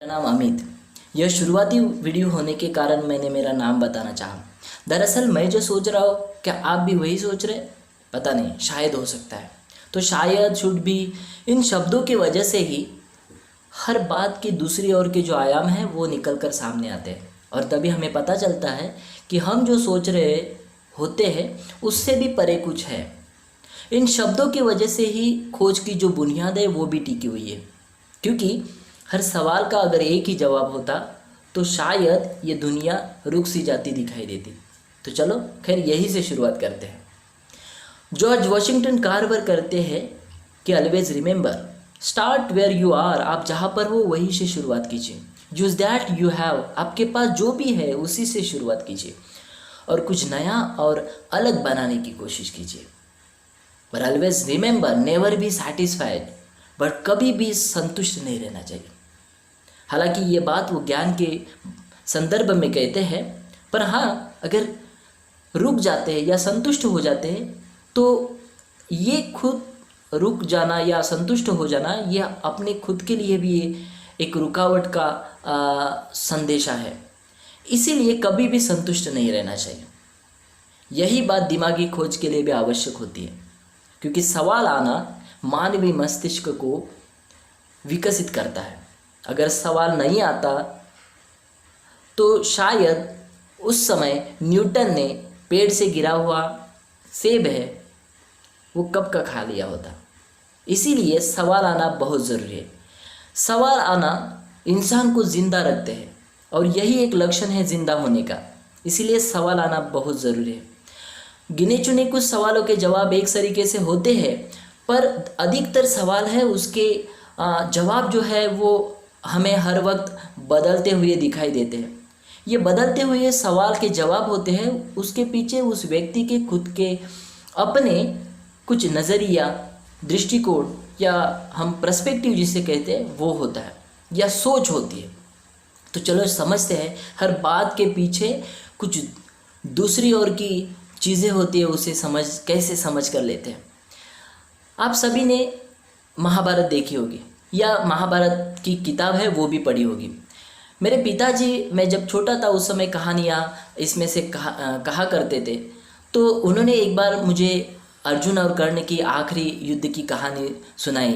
मेरा नाम अमित। यह शुरुआती वीडियो होने के कारण मैंने मेरा नाम बताना चाहा। दरअसल मैं जो सोच रहा हूँ, क्या आप भी वही सोच रहे? पता नहीं, शायद हो सकता है। तो शायद शुड भी इन शब्दों की वजह से ही हर बात की दूसरी ओर के जो आयाम हैं वो निकल कर सामने आते हैं, और तभी हमें पता चलता है कि हम जो सोच रहे होते हैं उससे भी परे कुछ है। इन शब्दों की वजह से ही खोज की जो बुनियाद है वो भी टिकी हुई है, क्योंकि हर सवाल का अगर एक ही जवाब होता तो शायद ये दुनिया रुक सी जाती दिखाई देती। तो चलो खैर यही से शुरुआत करते हैं। जॉर्ज वॉशिंगटन कार्वर करते हैं कि always remember, start where you are. आप जहाँ पर हो वहीं से शुरुआत कीजिए। यूज दैट यू हैव, आपके पास जो भी है उसी से शुरुआत कीजिए और कुछ नया और अलग बनाने की कोशिश कीजिए। पर always remember, never be satisfied, but कभी भी संतुष्ट नहीं रहना चाहिए। हालांकि ये बात वो ज्ञान के संदर्भ में कहते हैं, पर हाँ, अगर रुक जाते हैं या संतुष्ट हो जाते हैं तो ये खुद रुक जाना या संतुष्ट हो जाना ये अपने खुद के लिए भी एक रुकावट का संदेशा है। इसीलिए कभी भी संतुष्ट नहीं रहना चाहिए। यही बात दिमागी खोज के लिए भी आवश्यक होती है, क्योंकि सवाल आना मानवीय मस्तिष्क को विकसित करता है। अगर सवाल नहीं आता तो शायद उस समय न्यूटन ने पेड़ से गिरा हुआ सेब है वो कब का खा लिया होता। इसीलिए सवाल आना बहुत ज़रूरी है। सवाल आना इंसान को ज़िंदा रखते हैं और यही एक लक्षण है ज़िंदा होने का। इसीलिए सवाल आना बहुत ज़रूरी है। गिने चुने कुछ सवालों के जवाब एक तरीके से होते हैं, पर अधिकतर सवाल है उसके जवाब जो है वो हमें हर वक्त बदलते हुए दिखाई देते हैं। ये बदलते हुए सवाल के जवाब होते हैं, उसके पीछे उस व्यक्ति के खुद के अपने कुछ नज़रिया, दृष्टिकोण या हम पर्सपेक्टिव जिसे कहते हैं वो होता है या सोच होती है। तो चलो समझते हैं, हर बात के पीछे कुछ दूसरी ओर की चीज़ें होती है, उसे कैसे समझ कर लेते हैं। आप सभी ने महाभारत देखी होगी या महाभारत की किताब है वो भी पढ़ी होगी। मेरे पिताजी, मैं जब छोटा था उस समय कहानियाँ इसमें से कहा करते थे। तो उन्होंने एक बार मुझे अर्जुन और कर्ण की आखिरी युद्ध की कहानी सुनाई।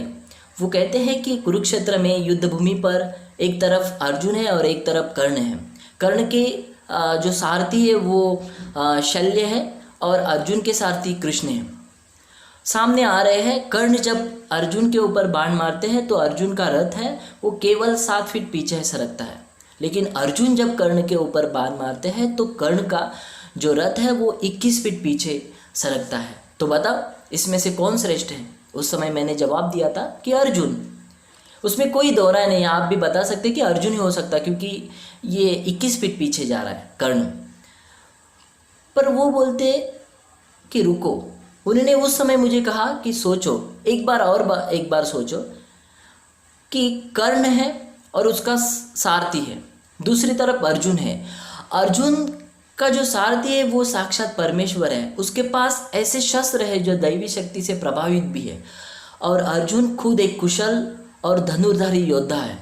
वो कहते हैं कि कुरुक्षेत्र में युद्ध भूमि पर एक तरफ अर्जुन है और एक तरफ कर्ण है। कर्ण के जो सारथी है वो शल्य है और अर्जुन के सारथी कृष्ण है। सामने आ रहे हैं। कर्ण जब अर्जुन के ऊपर बाण मारते हैं तो अर्जुन का रथ है वो केवल 7 फीट पीछे सरकता है, लेकिन अर्जुन जब कर्ण के ऊपर बाण मारते हैं तो कर्ण का जो रथ है वो 21 फीट पीछे सरकता है। तो बताओ इसमें से कौन श्रेष्ठ है? उस समय मैंने जवाब दिया था कि अर्जुन। उसमें कोई दोहरा नहीं है। आप भी बता सकते कि अर्जुन ही हो सकता, क्योंकि ये 21 फीट पीछे जा रहा है कर्ण। पर वो बोलते कि रुको। उन्होंने उस समय मुझे कहा कि सोचो एक बार सोचो कि कर्ण है और उसका सारथी है, दूसरी तरफ अर्जुन है। अर्जुन का जो सारथी है वो साक्षात परमेश्वर है। उसके पास ऐसे शस्त्र है जो दैवी शक्ति से प्रभावित भी है, और अर्जुन खुद एक कुशल और धनुर्धारी योद्धा है।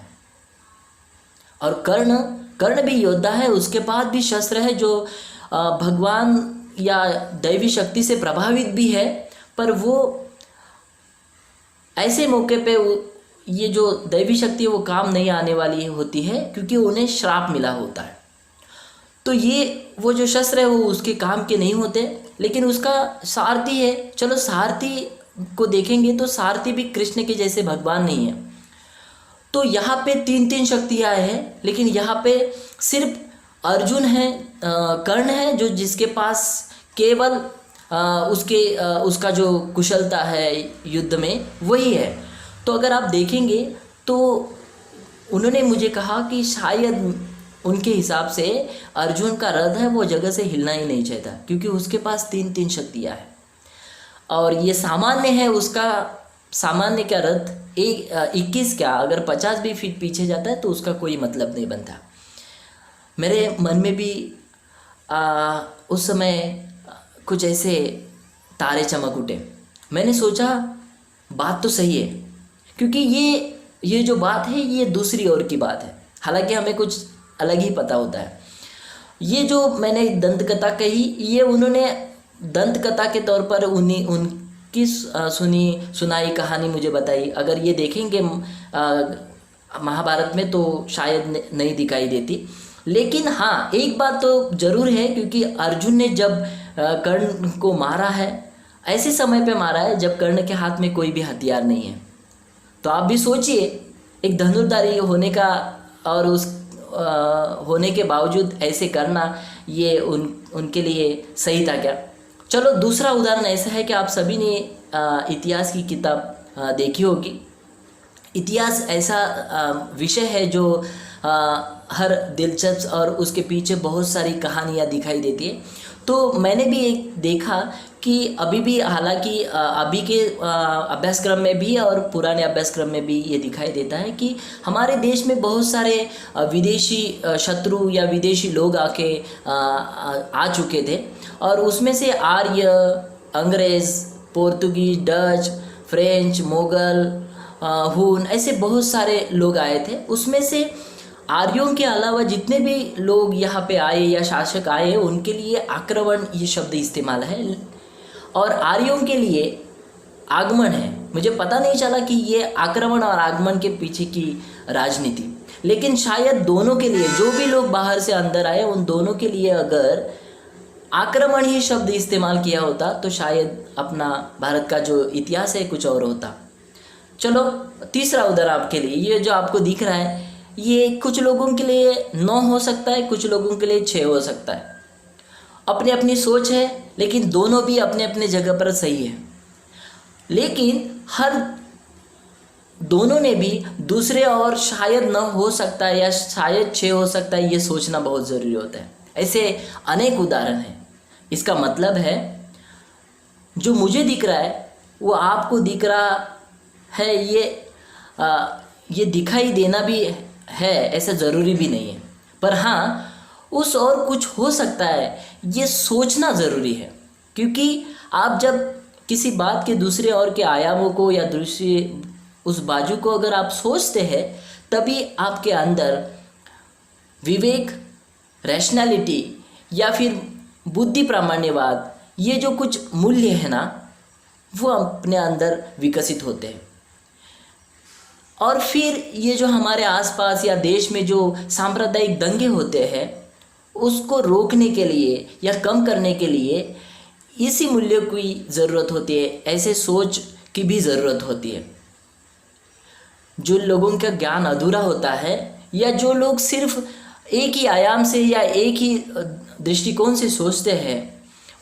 और कर्ण भी योद्धा है, उसके पास भी शस्त्र है जो भगवान या दैवी शक्ति से प्रभावित भी है। पर वो ऐसे मौके पे ये जो दैवी शक्ति है वो काम नहीं आने वाली होती है, क्योंकि उन्हें श्राप मिला होता है। तो ये वो जो शस्त्र है वो उसके काम के नहीं होते। लेकिन उसका सारथी है, चलो सारथी को देखेंगे तो सारथी भी कृष्ण के जैसे भगवान नहीं है। तो यहाँ पे 3 शक्तियाँ हैं, लेकिन यहाँ पे सिर्फ अर्जुन है, कर्ण है जो जिसके पास केवल उसका जो कुशलता है युद्ध में वही है। तो अगर आप देखेंगे तो उन्होंने मुझे कहा कि शायद उनके हिसाब से अर्जुन का रथ है वो जगह से हिलना ही नहीं चाहता, क्योंकि उसके पास 3 शक्तियाँ हैं। और ये सामान्य है, उसका सामान्य क्या रथ 21 क्या अगर 50 भी फीट पीछे जाता है तो उसका कोई मतलब नहीं बनता। मेरे मन में भी उस समय कुछ ऐसे तारे चमक उठे। मैंने सोचा बात तो सही है, क्योंकि ये जो बात है ये दूसरी ओर की बात है। हालांकि हमें कुछ अलग ही पता होता है। ये जो मैंने दंत कथा कही, ये उन्होंने दंत कथा के तौर पर उनकी सुनाई कहानी मुझे बताई। अगर ये देखेंगे महाभारत में तो शायद नहीं दिखाई देती। लेकिन हाँ, एक बात तो जरूर है, क्योंकि अर्जुन ने जब कर्ण को मारा है, ऐसे समय पे मारा है जब कर्ण के हाथ में कोई भी हथियार नहीं है। तो आप भी सोचिए, एक धनुर्धारी होने का और उस होने के बावजूद ऐसे करना, ये उनके लिए सही था क्या? चलो, दूसरा उदाहरण ऐसा है कि आप सभी ने इतिहास की किताब देखी होगी। इतिहास ऐसा विषय है जो हर दिलचस्प और उसके पीछे बहुत सारी कहानियाँ दिखाई देती है। तो मैंने भी एक देखा कि अभी भी, हालांकि अभी के अभ्यासक्रम में भी और पुराने अभ्यासक्रम में भी ये दिखाई देता है कि हमारे देश में बहुत सारे विदेशी शत्रु या विदेशी लोग आके आ चुके थे, और उसमें से आर्य, अंग्रेज़, पोर्तुगीज, डच, फ्रेंच, मुग़ल, हून, ऐसे बहुत सारे लोग आए थे। उसमें से आर्यों के अलावा जितने भी लोग यहाँ पे आए या शासक आए, उनके लिए आक्रमण ये शब्द इस्तेमाल है, और आर्यों के लिए आगमन है। मुझे पता नहीं चला कि ये आक्रमण और आगमन के पीछे की राजनीति, लेकिन शायद दोनों के लिए, जो भी लोग बाहर से अंदर आए, उन दोनों के लिए अगर आक्रमण ही शब्द इस्तेमाल किया होता तो शायद अपना भारत का जो इतिहास है कुछ और होता। चलो, तीसरा उदाहरण आपके लिए, ये जो आपको दिख रहा है, ये कुछ लोगों के लिए 9 हो सकता है, कुछ लोगों के लिए 6 हो सकता है। अपनी अपनी सोच है, लेकिन दोनों भी अपने अपने जगह पर सही है। लेकिन हर दोनों ने भी दूसरे और शायद 9 हो सकता है या शायद 6 हो सकता है, ये सोचना बहुत ज़रूरी होता है। ऐसे अनेक उदाहरण हैं। इसका मतलब है जो मुझे दिख रहा है वो आपको दिख रहा है, ये दिखाई देना भी है, ऐसा ज़रूरी भी नहीं है। पर हाँ, उस और कुछ हो सकता है, ये सोचना ज़रूरी है। क्योंकि आप जब किसी बात के दूसरे और के आयामों को या दूसरे उस बाजू को अगर आप सोचते हैं, तभी आपके अंदर विवेक, रैशनैलिटी या फिर बुद्धि प्रामाण्यवाद, ये जो कुछ मूल्य है ना, वो अपने अंदर विकसित होते हैं। और फिर ये जो हमारे आसपास या देश में जो सांप्रदायिक दंगे होते हैं, उसको रोकने के लिए या कम करने के लिए इसी मूल्य की ज़रूरत होती है, ऐसे सोच की भी ज़रूरत होती है। जो लोगों का ज्ञान अधूरा होता है, या जो लोग सिर्फ एक ही आयाम से या एक ही दृष्टिकोण से सोचते हैं,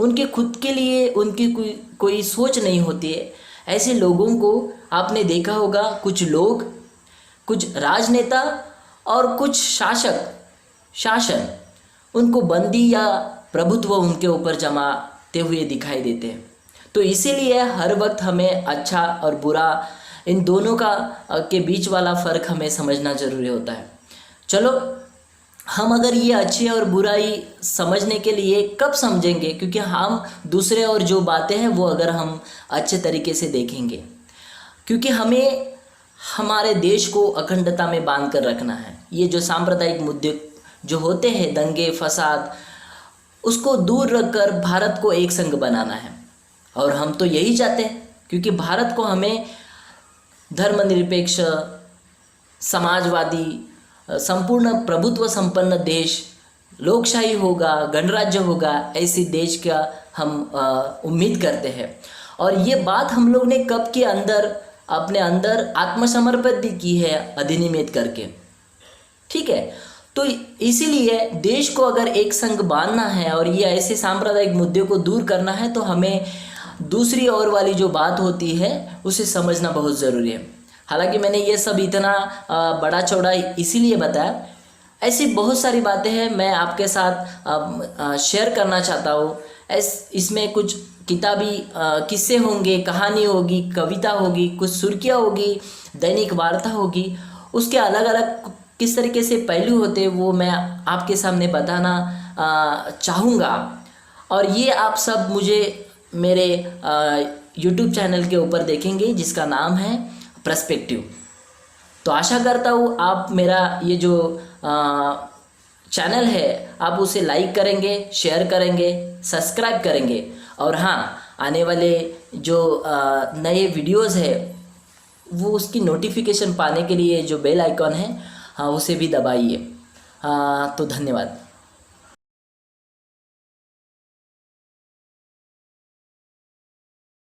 उनके खुद के लिए उनकी कोई सोच नहीं होती है, ऐसे लोगों को आपने देखा होगा, कुछ लोग, कुछ राजनेता और कुछ शासन उनको बंदी या प्रभुत्व उनके ऊपर जमाते हुए दिखाई देते हैं। तो इसीलिए हर वक्त हमें अच्छा और बुरा, इन दोनों के बीच वाला फ़र्क हमें समझना ज़रूरी होता है। चलो, हम अगर ये अच्छी और बुराई समझने के लिए कब समझेंगे? क्योंकि हम दूसरे और जो बातें हैं वो अगर हम अच्छे तरीके से देखेंगे, क्योंकि हमें हमारे देश को अखंडता में बांध कर रखना है। ये जो सांप्रदायिक मुद्दे जो होते हैं, दंगे फसाद, उसको दूर रखकर भारत को एक संघ बनाना है। और हम तो यही चाहते हैं, क्योंकि भारत को हमें धर्मनिरपेक्ष, समाजवादी, संपूर्ण प्रभुत्व संपन्न देश, लोकशाही होगा, गणराज्य होगा, ऐसे देश का हम उम्मीद करते हैं। और ये बात हम लोग ने कब के अंदर अपने अंदर आत्मसमर्पित भी की है, अधिनियमित करके। ठीक है, तो इसीलिए देश को अगर एक संघ बांधना है और ये ऐसे सांप्रदायिक मुद्दे को दूर करना है, तो हमें दूसरी ओर वाली जो बात होती है उसे समझना बहुत ज़रूरी है। हालांकि मैंने ये सब इतना बड़ा चौड़ा इसीलिए बताया, ऐसी बहुत सारी बातें हैं मैं आपके साथ शेयर करना चाहता हूँ। इसमें कुछ किताबी किस्से होंगे, कहानी होगी, कविता होगी, कुछ सुर्खियाँ होगी, दैनिक वार्ता होगी, उसके अलग अलग किस तरीके से पहलू होते हैं वो मैं आपके सामने बताना चाहूँगा। और ये आप सब मुझे मेरे YouTube चैनल के ऊपर देखेंगे, जिसका नाम है पर्सपेक्टिव। तो आशा करता हूँ आप मेरा ये जो चैनल है आप उसे लाइक करेंगे, शेयर करेंगे, सब्सक्राइब करेंगे। और हाँ, आने वाले जो नए वीडियोस है वो उसकी नोटिफिकेशन पाने के लिए जो बेल आइकॉन है हाँ उसे भी दबाइए। हाँ तो धन्यवाद।